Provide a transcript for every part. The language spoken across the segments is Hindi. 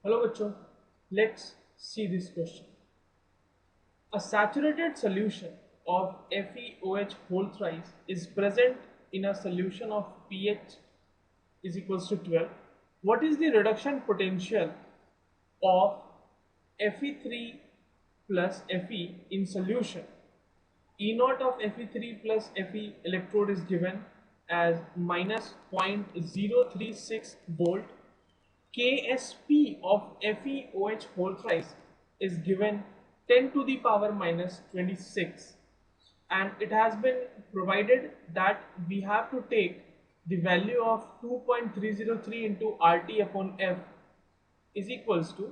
Hello bachcho, let's see this question. A saturated solution of FeOH whole thrice is present in a solution of pH is equals to 12. What is the reduction potential of Fe3 plus Fe in solution? E naught of Fe3 plus Fe electrode is given as minus 0.036 volt. Ksp of FeOH whole thrice is given 10 to the power minus 26, and it has been provided that we have to take the value of 2.303 into RT upon F is equals to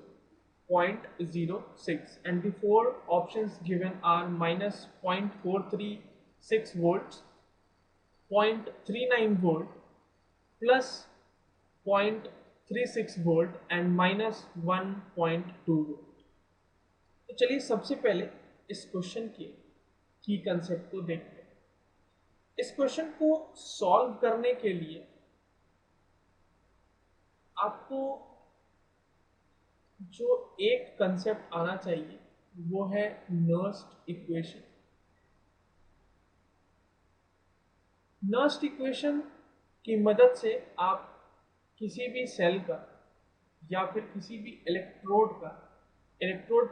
0.06, and the four options given are minus 0.436 volts, 0.39 volt, plus 0.36 volt and minus 1.2 volt. तो चलिए सबसे पहले इस क्वेश्चन के की कंसेप्ट को देखते हैं। इस क्वेश्चन को सॉल्व करने के लिए आपको जो एक कंसेप्ट आना चाहिए वो है नर्स्ट इक्वेशन। नर्स्ट इक्वेशन की मदद से आप किसी भी सेल का या फिर किसी भी इलेक्ट्रोड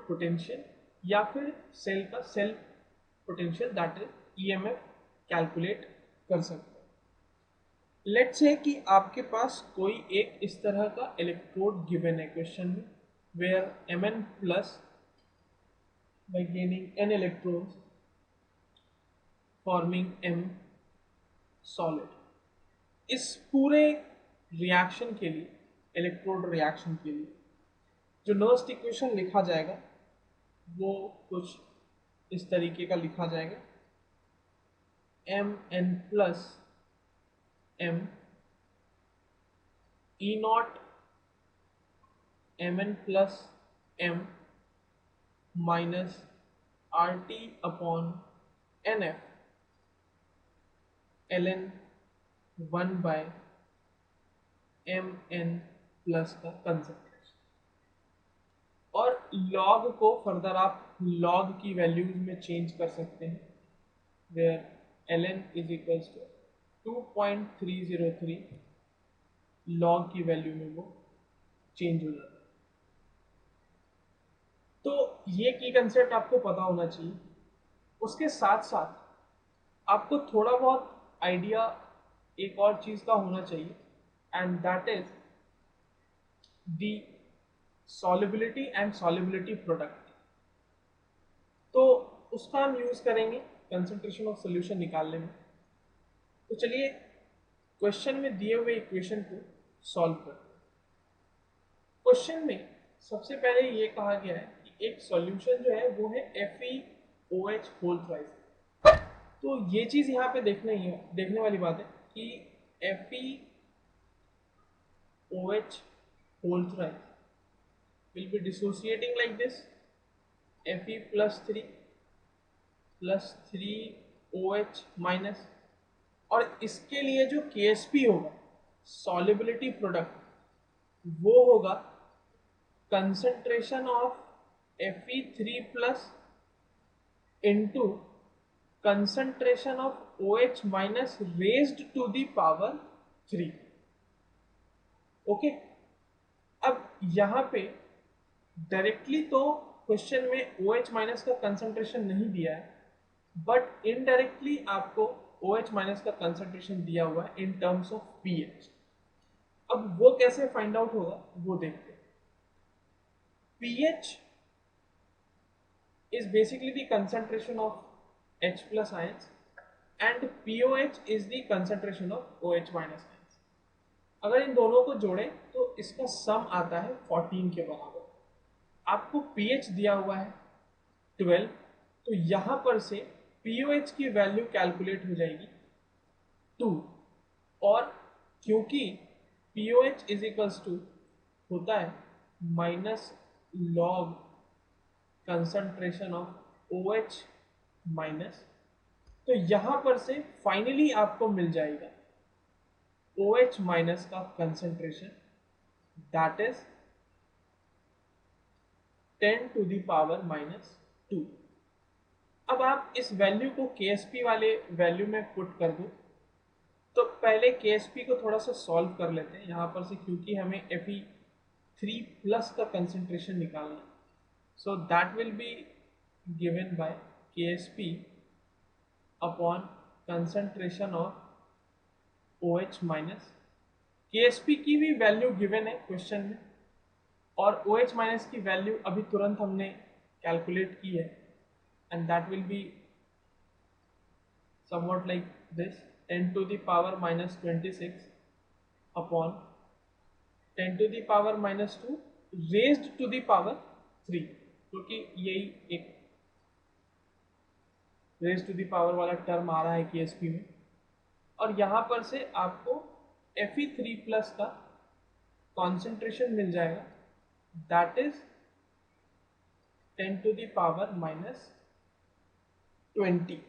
पोटेंशियल या फिर सेल का cell potential that is EMF calculate कर सकते हैं। लेट्स से कि आपके पास कोई एक इस तरह का इलेक्ट्रोड गिवन है क्वेश्चन में, where Mn plus by gaining n electrons forming M solid। इस पूरे रिएक्शन के लिए, इलेक्ट्रोड रिएक्शन के लिए जो नर्स्ट इक्वेशन लिखा जाएगा वो कुछ इस तरीके का लिखा जाएगा। Mn plus M E not Mn plus M minus RT upon NF ln 1 by Mn plus का कंसंट्रेशन। और लॉग को फर्दर आप लॉग की वैल्यूज में चेंज कर सकते हैं, where ln is equals to 2.303 log की वैल्यू में वो चेंज हो जाता है। तो ये की कंसेप्ट आपको पता होना चाहिए। उसके साथ साथ आपको थोड़ा बहुत आइडिया एक और चीज का होना चाहिए, and that is the solubility and solubility product. तो उसका हम यूज करेंगे कंसंट्रेशन ऑफ सॉल्यूशन निकालने में। तो चलिए क्वेश्चन में दिए हुए इक्वेशन को सॉल्व करते हैं। क्वेश्चन में सबसे पहले ये कहा गया है कि एक सॉल्यूशन जो है वो है FeOH होल थ्राइस। तो ये चीज यहाँ पे देखने वाली बात है कि FeOH whole thrice will be dissociating like this, Fe plus 3 plus 3OH minus, और इसके लिए जो Ksp होगा solubility प्रोडक्ट वो होगा concentration of Fe3 plus into concentration of OH minus raised to the power 3। Okay, अब यहाँ पे डायरेक्टली तो क्वेश्चन में OH माइनस का कंसंट्रेशन नहीं दिया है, बट इनडायरेक्टली आपको OH माइनस का कंसंट्रेशन दिया हुआ है इन टर्म्स ऑफ pH। अब वो कैसे फाइंड आउट होगा वो देखते हैं। pH is basically the concentration of H plus ions and POH is the concentration of OH minus ions। अगर इन दोनों को जोड़ें तो इसका सम आता है 14 के बराबर। आपको pH दिया हुआ है 12, तो यहां पर से POH की वैल्यू कैलकुलेट हो जाएगी 2, और क्योंकि POH इज इक्वल्स टू होता है minus log concentration of OH minus, तो यहां पर से फाइनली आपको मिल जाएगा OH माइनस का कंसंट्रेशन दैट इज 10⁻²। अब आप इस वैल्यू को KSP वाले वैल्यू में पुट कर दो। तो पहले KSP को थोड़ा सा सॉल्व कर लेते हैं यहाँ पर से, क्योंकि हमें Fe3+ का कंसेंट्रेशन निकालना है। So that will be given by KSP upon concentration of OH minus. KSP की भी वैल्यू गिवन है क्वेश्चन में, और OH माइनस की वैल्यू अभी तुरंत हमने कैलकुलेट की है, and that will be somewhat like this: 10⁻²6 upon 10⁻², raised to the power 3, क्योंकि यही एक raised to the power वाला टर्म आ रहा है KSP में। और यहाँ पर से आपको Fe3+ का कॉन्सेंट्रेशन मिल जाएगा, दैट इज 10⁻²0।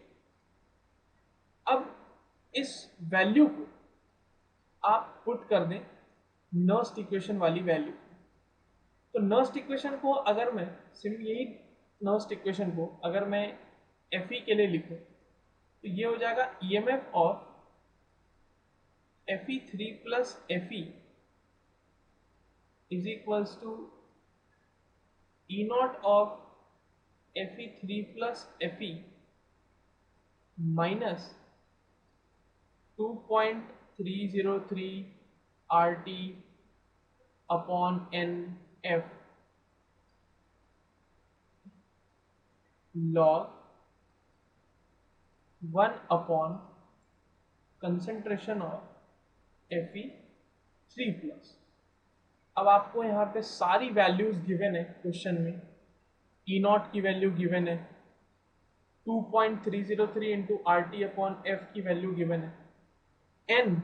अब इस वैल्यू को आप पुट कर दें नर्स्ट इक्वेशन वाली वैल्यू। तो नर्स्ट इक्वेशन को अगर मैं यही नर्स्ट इक्वेशन को अगर मैं Fe के लिए लिखूं तो ये हो जाएगा EMF of Fe3+ Fe is equals to E0 of Fe3+ Fe minus 2.303 RT upon NF log 1 upon concentration of Fe3+। अब आपको यहाँ पे सारी वैल्यूज गिवन है क्वेश्चन में। E0 की वैल्यू गिवन है, 2.303 इंटू RT अपॉन F की वैल्यू गिवन है, n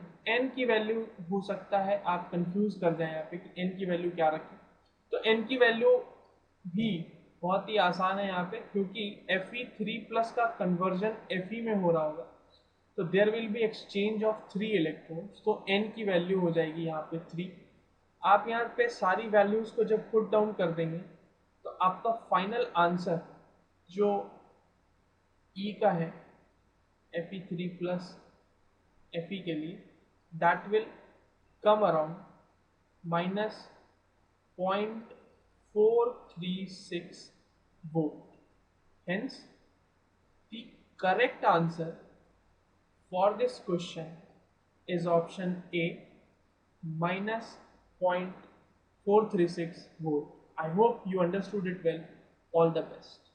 की वैल्यू हो सकता है आप कंफ्यूज कर जाए यहाँ पे कि n की वैल्यू क्या रखें। तो n की वैल्यू भी बहुत ही आसान है यहाँ पे, क्योंकि Fe3+ का कन्वर्जन Fe में हो रहा होगा, तो there will be exchange of 3 electrons. तो n की वैल्यू हो जाएगी यहाँ पे 3। आप यहाँ पे सारी वैल्यूज को जब पुट डाउन कर देंगे तो आपका फाइनल आंसर जो E का है Fe3+ Fe के लिए, that will come around -0.436 volt. Hence, the correct answer for this question is option A, -0.436 volt. I hope you understood it well. All the best.